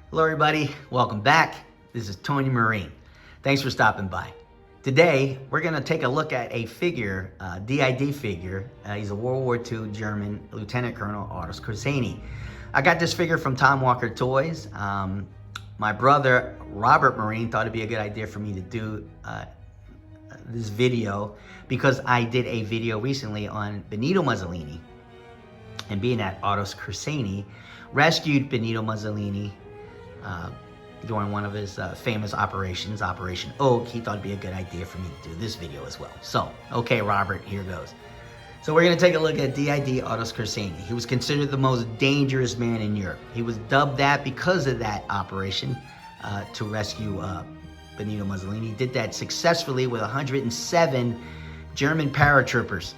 Hello everybody, welcome back. This is Tony Marine. Thanks for stopping by. Today, we're gonna take a look at a figure, DID figure. He's a World War II German Lieutenant Colonel Otto Skorzeny. I got this figure from Tom Walker Toys. My brother, Robert Marine, thought it'd be a good idea for me to do this video because I did a video recently on Benito Mussolini, and being that Otto Skorzeny rescued Benito Mussolini during one of his famous operations, Operation Oak, he thought it'd be a good idea for me to do this video as well. So, okay, Robert, here goes. So we're gonna take a look at DID Otto Skorzeny. He was considered the most dangerous man in Europe. He was dubbed that because of that operation to rescue Benito Mussolini. He did that successfully with 107 German paratroopers.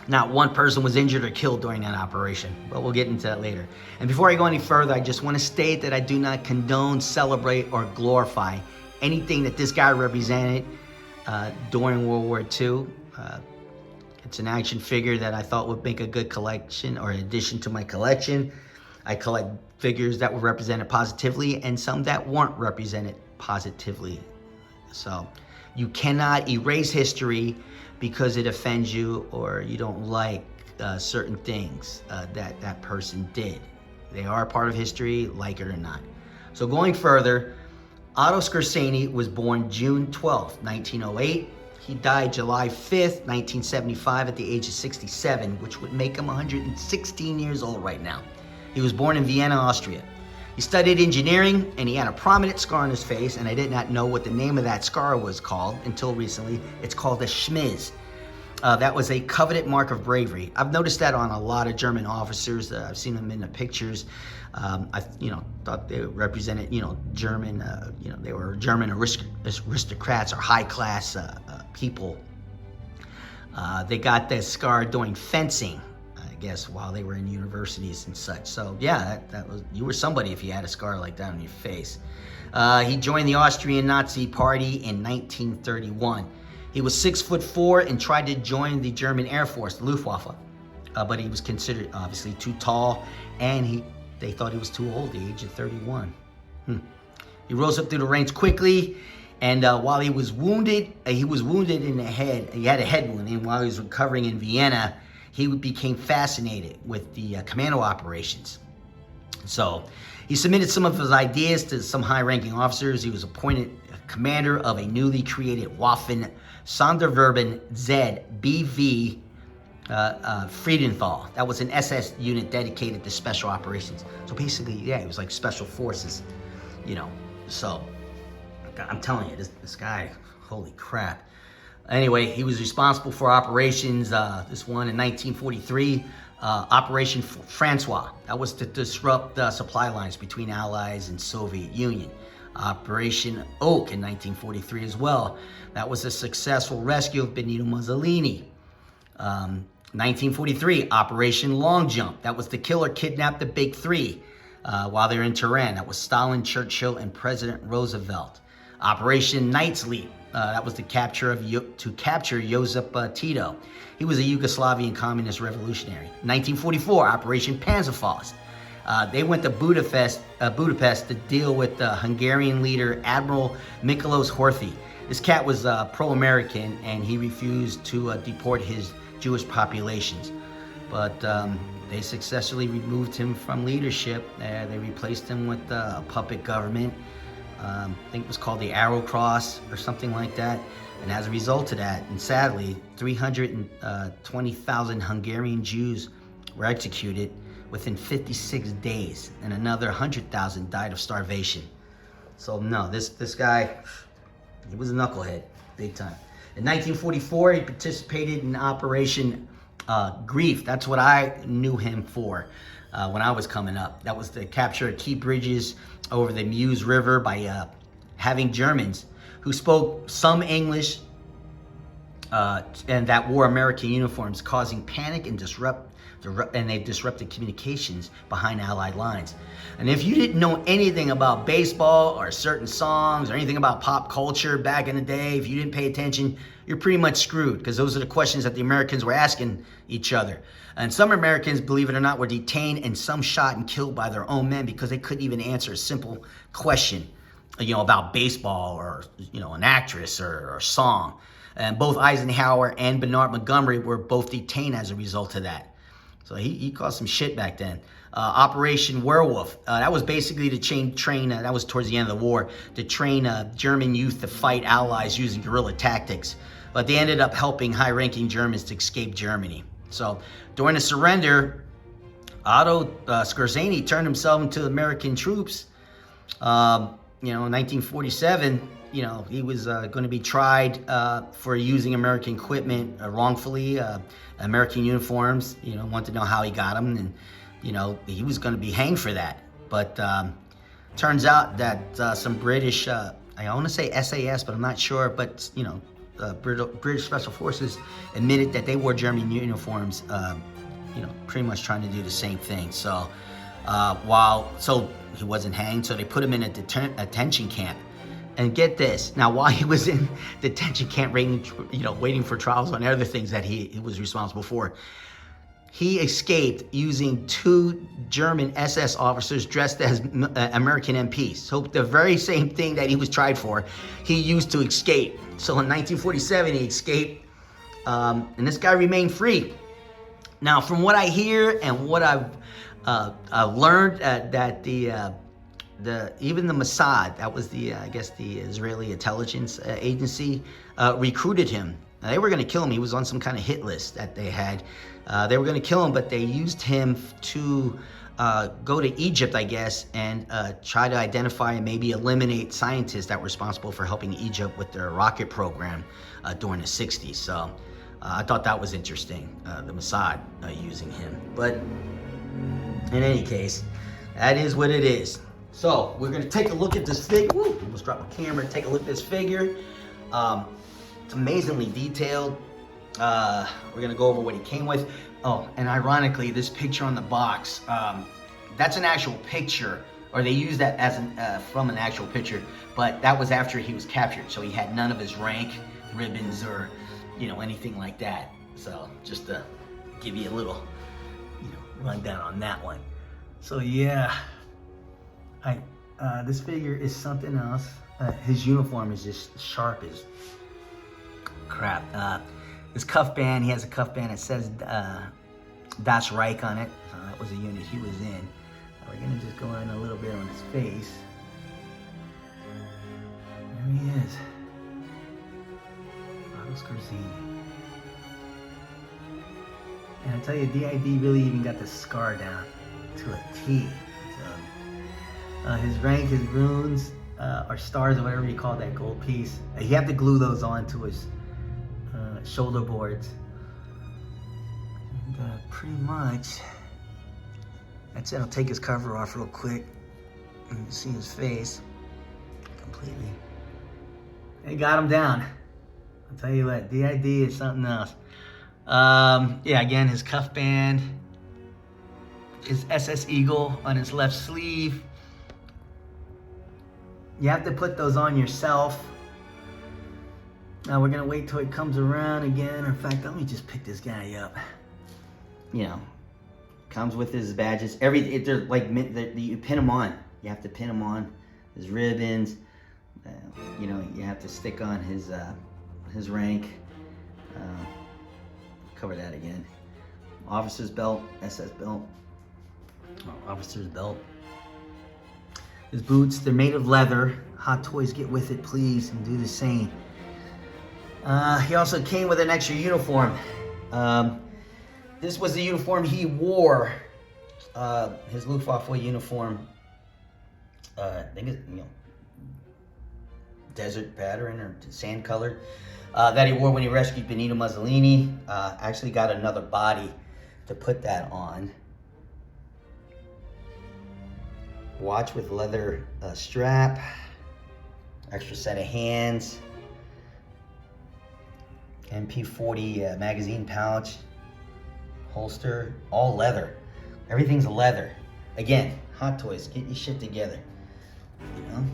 Not one person was injured or killed during that operation, but we'll get into that later. And before I go any further, I just want to state that I do not condone, celebrate, or glorify anything that this guy represented during World War II. It's an action figure that I thought would make a good collection or addition to my collection. I collect figures that were represented positively and some that weren't represented positively. So you cannot erase history because it offends you or you don't like certain things that that person did. They are part of history, like it or not. So going further, Otto Skorzeny was born June 12, 1908. He died July 5th, 1975 at the age of 67, which would make him 116 years old right now. He was born in Vienna, Austria. He studied engineering, and he had a prominent scar on his face, and I did not know what the name of that scar was called until recently. It's called a schmiz. That was a coveted mark of bravery. I've noticed that on a lot of German officers. I've seen them in the pictures. I thought they represented, German, they were German aristocrats or high-class people. They got that scar doing fencing, I guess, while they were in universities and such. So yeah, that was, you were somebody if you had a scar like that on your face. He joined the Austrian Nazi Party in 1931. He was 6'4" and tried to join the German Air Force, the Luftwaffe, but he was considered obviously too tall, and they thought he was too old, the age of 31. He rose up through the ranks quickly, and while he was wounded in the head. He had a head wound, and while he was recovering in Vienna, he became fascinated with the commando operations. So he submitted some of his ideas to some high-ranking officers. He was appointed commander of a newly created Waffen Sonderverben Z BV Friedenthal. That was an SS unit dedicated to special operations. So basically, yeah, it was like special forces, So I'm telling you, this guy, holy crap. Anyway, he was responsible for operations, this one in 1943, Operation Francois. That was to disrupt supply lines between Allies and Soviet Union. Operation Oak in 1943 as well. That was a successful rescue of Benito Mussolini. 1943, Operation Long Jump. That was the killer kidnapped the Big Three while they were in Tehran. That was Stalin, Churchill, and President Roosevelt. Operation Knight's Leap. That was to capture Josip Tito. He was a Yugoslavian communist revolutionary. 1944, Operation Panzerfaust. They went to Budapest to deal with the Hungarian leader Admiral Miklos Horthy. This cat was pro-American, and he refused to deport his Jewish populations. But they successfully removed him from leadership. They replaced him with a puppet government. I think it was called the Arrow Cross or something like that. And as a result of that, and sadly, 320,000 Hungarian Jews were executed within 56 days, and another 100,000 died of starvation. So no, this guy, he was a knucklehead, big time. In 1944, he participated in Operation Grief. That's what I knew him for when I was coming up. That was to capture key bridges over the Meuse River by having Germans who spoke some English and that wore American uniforms, causing panic and and they've disrupted communications behind Allied lines. And if you didn't know anything about baseball or certain songs or anything about pop culture back in the day, if you didn't pay attention, you're pretty much screwed, because those are the questions that the Americans were asking each other. And some Americans, believe it or not, were detained and some shot and killed by their own men because they couldn't even answer a simple question, about baseball or, an actress or song. And both Eisenhower and Bernard Montgomery were both detained as a result of that. So he caused some shit back then. Operation Werewolf, that was basically to train that was towards the end of the war, to train German youth to fight Allies using guerrilla tactics. But they ended up helping high-ranking Germans to escape Germany. So during the surrender, Otto Skorzeny turned himself into American troops. In 1947, he was going to be tried for using American equipment wrongfully, American uniforms. Wanted to know how he got them, and he was going to be hanged for that. But turns out that some British, I want to say SAS, but I'm not sure. But British Special Forces admitted that they wore German uniforms. Pretty much trying to do the same thing. So so he wasn't hanged, so they put him in a detention camp. And get this, now while he was in detention camp, waiting for trials on other things that he was responsible for, he escaped using 2 German SS officers dressed as American MPs. So the very same thing that he was tried for, he used to escape. So in 1947, he escaped, and this guy remained free. Now, from what I hear and what I've learned, that even the Mossad, that was the Israeli intelligence agency, recruited him. Now, they were going to kill him. He was on some kind of hit list that they had. They were going to kill him, but they used him to go to Egypt, I guess, and try to identify and maybe eliminate scientists that were responsible for helping Egypt with their rocket program during the 60s. So I thought that was interesting, the Mossad using him. But in any case, that is what it is. So we're going to take a look at this figure. Woo, almost dropped my camera. Take a look at this figure. It's amazingly detailed. We're going to go over what he came with. Oh, and ironically, this picture on the box, that's an actual picture, or they used that as from an actual picture, but that was after he was captured. So he had none of his rank ribbons or, anything like that. So just to give you a little, rundown on that one. So yeah, this figure is something else. His uniform is just sharp as crap. His cuff band, he has a cuff band that says Das Reich on it. So that was the unit he was in. We're gonna just go in a little bit on his face. There he is. Otto Skorzeny. And I tell you, DID really even got the scar down to a T. So, his rank, his runes, or stars, or whatever you call that gold piece, you have to glue those onto his shoulder boards. And pretty much, that's it. I'll take his cover off real quick. And you can see his face completely. They got him down. I'll tell you what, DID is something else. Yeah, again, his cuff band, his SS Eagle on his left sleeve. You have to put those on yourself. Now we're gonna wait till it comes around again. In fact, let me just pick this guy up. Comes with his badges. They're like, you pin them on. You have to pin them on. His ribbons. You have to stick on his rank. Cover that again. Officer's belt, SS belt. Officer's belt. His boots, they're made of leather. Hot Toys, get with it, please, and do the same. He also came with an extra uniform. This was the uniform he wore. His Luftwaffe uniform. I think it's, desert pattern or sand colored. That he wore when he rescued Benito Mussolini. Actually got another body to put that on. Watch with leather strap. Extra set of hands. MP40 magazine pouch. holster, all leather. Everything's leather. Again, Hot Toys, get your shit together. You know?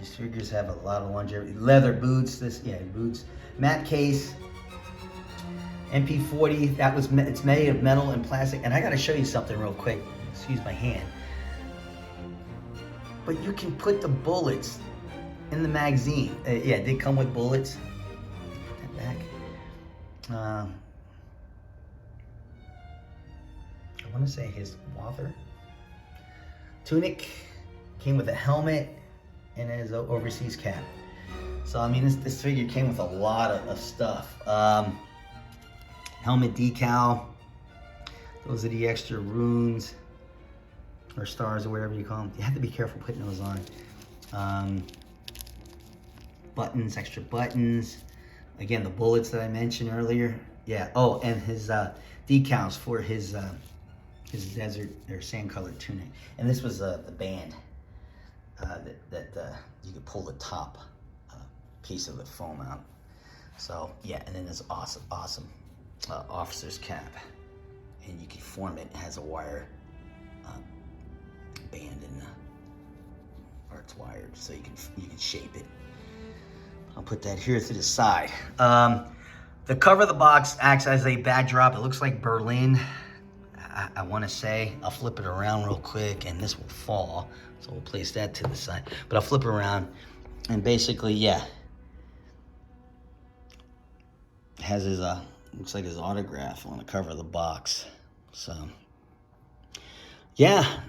These figures have a lot of longevity. Leather boots, boots. Matte case. MP40, it's made of metal and plastic. And I gotta show you something real quick. Excuse my hand. But you can put the bullets in the magazine. Yeah, it did come with bullets. Put that back. I want to say his Wather tunic came with a helmet and his overseas cap. So I mean, this figure came with a lot of stuff. Helmet decal. Those are the extra runes or stars or whatever you call them. You have to be careful putting those on. Buttons, extra buttons. Again, the bullets that I mentioned earlier. Yeah. Oh, and his decals for his desert or sand colored tunic. And this was the band that you could pull the top piece of the foam out. So yeah, and then this awesome officer's cap, and you can form it. It has a wire band or it's wired, so you can shape it. I'll put that here to the side. The cover of the box acts as a backdrop. It looks like Berlin. I want to say, I'll flip it around real quick, and this will fall, so we'll place that to the side. But I'll flip it around, and basically, yeah, it has his looks like his autograph on the cover of the box. So yeah,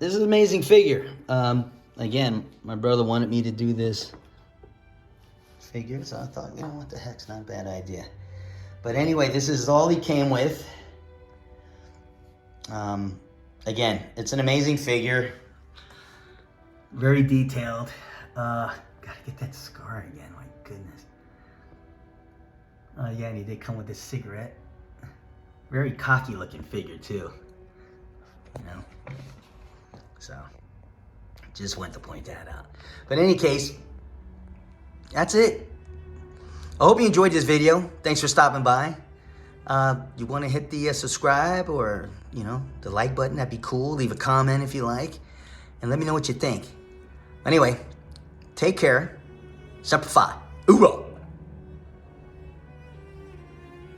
this is an amazing figure. Again, my brother wanted me to do this figure, so I thought, you know, what the heck's not a bad idea. But anyway, this is all he came with. Again, it's an amazing figure. Very detailed. Gotta get that scar again, my goodness. Yeah, and he did come with this cigarette. Very cocky looking figure too. You know? So, just went to point that out. But in any case, that's it. I hope you enjoyed this video. Thanks for stopping by. You want to hit the subscribe or, you know, the like button, that'd be cool. Leave a comment if you like, and let me know what you think. Anyway, take care. Semper Fi. Hoorah!